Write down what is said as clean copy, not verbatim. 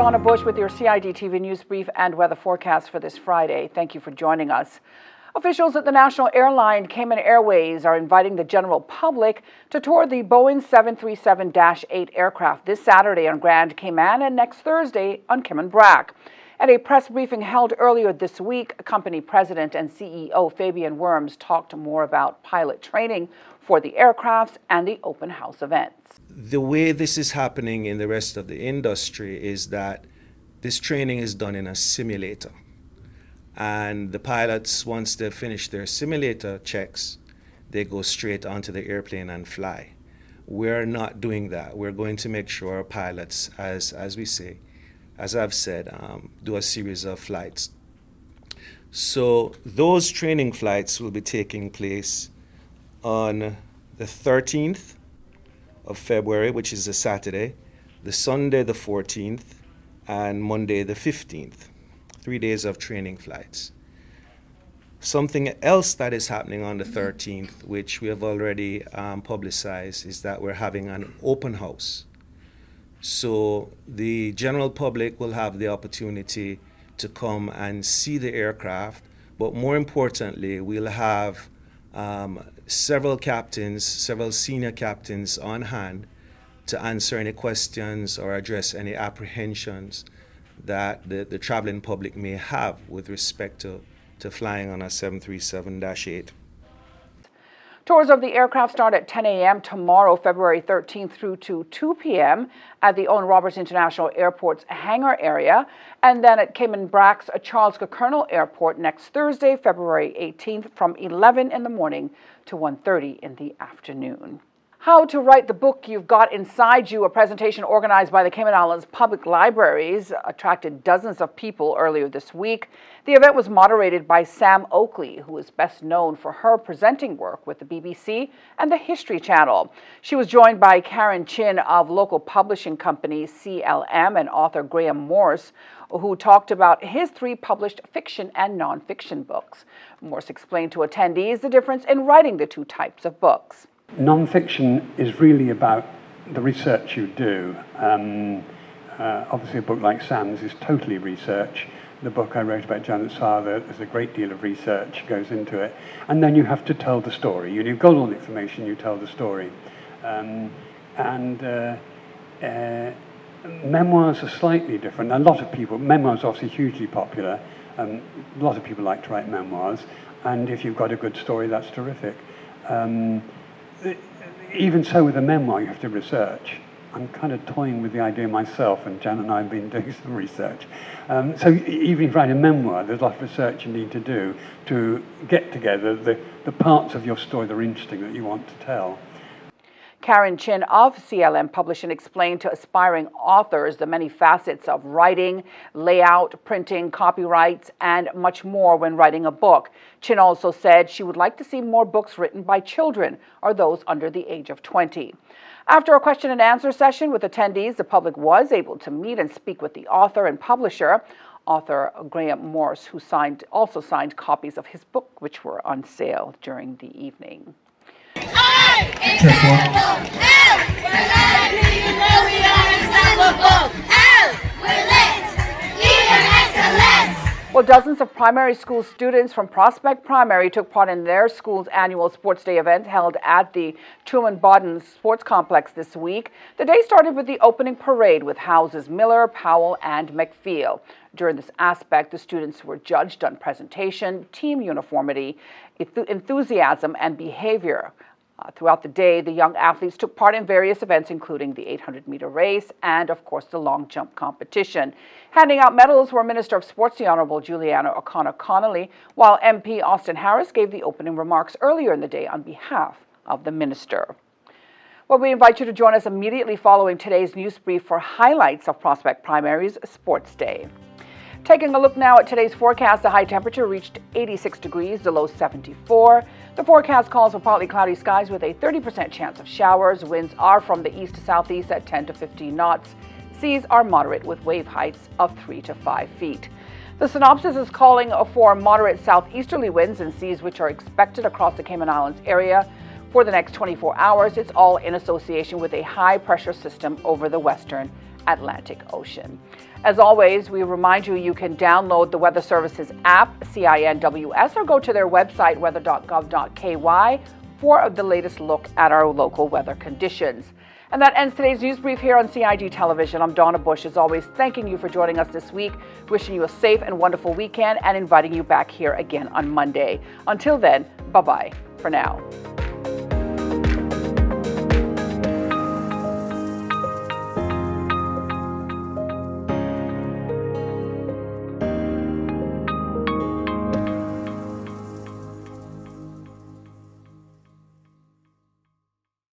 Donna Bush with your CID TV News Brief and weather forecast for this Friday. Thank you for joining us. Officials at the national airline Cayman Airways are inviting the general public to tour the Boeing 737-8 aircraft this Saturday on Grand Cayman and next Thursday on Cayman Brac. At a press briefing held earlier this week, company president and CEO Fabian Worms talked more about pilot training for the aircrafts and the open house events. The way this is happening in the rest of the industry is that this training is done in a simulator. And the pilots, once they've finished their simulator checks, they go straight onto the airplane and fly. We're not doing that. We're going to make sure our pilots, as we say, as I've said, do a series of flights. So those training flights will be taking place on the 13th of February, which is a Saturday, the Sunday the 14th, and Monday the 15th. 3 days of training flights. Something else that is happening on the 13th, which we have already publicized, is that we're having an open house. So the general public will have the opportunity to come and see the aircraft, but more importantly, we'll have several senior captains on hand to answer any questions or address any apprehensions that the traveling public may have with respect to flying on a 737-8. Tours of the aircraft start at 10 a.m. tomorrow, February 13th through to 2 p.m. at the Owen Roberts International Airport's hangar area, and then at Cayman Brac's Charles Colonel Airport next Thursday, February 18th from 11 in the morning to 1:30 in the afternoon. How to Write the Book You've Got Inside You, a presentation organized by the Cayman Islands Public Libraries, attracted dozens of people earlier this week. The event was moderated by Sam Oakley, who is best known for her presenting work with the BBC and the History Channel. She was joined by Karen Chin of local publishing company CLM and author Graham Morse, who talked about his 3 published fiction and nonfiction books. Morse explained to attendees the difference in writing the 2 types of books. Non-fiction is really about the research you do. Obviously a book like Sam's is totally research. The book I wrote about Janet's father, there's a great deal of research goes into it. And then you have to tell the story. You've got all the information, you tell the story. Memoirs are slightly different. Memoirs are obviously hugely popular. A lot of people like to write memoirs. And if you've got a good story, that's terrific. Even so, with a memoir, you have to research. I'm kind of toying with the idea myself, and Jan and I have been doing some research. So even if you write a memoir, there's a lot of research you need to do to get together the parts of your story that are interesting that you want to tell. Karen Chin of CLM Publishing explained to aspiring authors the many facets of writing, layout, printing, copyrights, and much more when writing a book. Chin also said she would like to see more books written by children or those under the age of 20. After a question and answer session with attendees, the public was able to meet and speak with the author and publisher, author Graham Morse, who also signed copies of his book, which were on sale during the evening. Well, dozens of primary school students from Prospect Primary took part in their school's annual Sports Day event held at the Truman Bodden Sports Complex this week. The day started with the opening parade with houses Miller, Powell, and McPhail. During this aspect, the students were judged on presentation, team uniformity, enthusiasm, and behavior. Throughout the day, the young athletes took part in various events, including the 800-meter race and, of course, the long jump competition. Handing out medals were Minister of Sports, the Honorable Juliana O'Connor-Connolly, while MP Austin Harris gave the opening remarks earlier in the day on behalf of the minister. Well, we invite you to join us immediately following today's news brief for highlights of Prospect Primary's Sports Day. Taking a look now at today's forecast, the high temperature reached 86 degrees, the low 74. The forecast calls for partly cloudy skies with a 30% chance of showers. Winds are from the east to southeast at 10 to 15 knots. Seas are moderate with wave heights of 3 to 5 feet. The synopsis is calling for moderate southeasterly winds and seas which are expected across the Cayman Islands area for the next 24 hours. It's all in association with a high pressure system over the western Atlantic Ocean. As always, we remind you you can download the Weather Services app, CINWS, or go to their website, weather.gov.ky, for the latest look at our local weather conditions. And that ends today's news brief here on CID Television. I'm Donna Bush, as always, thanking you for joining us this week, wishing you a safe and wonderful weekend, and inviting you back here again on Monday. Until then, bye-bye for now.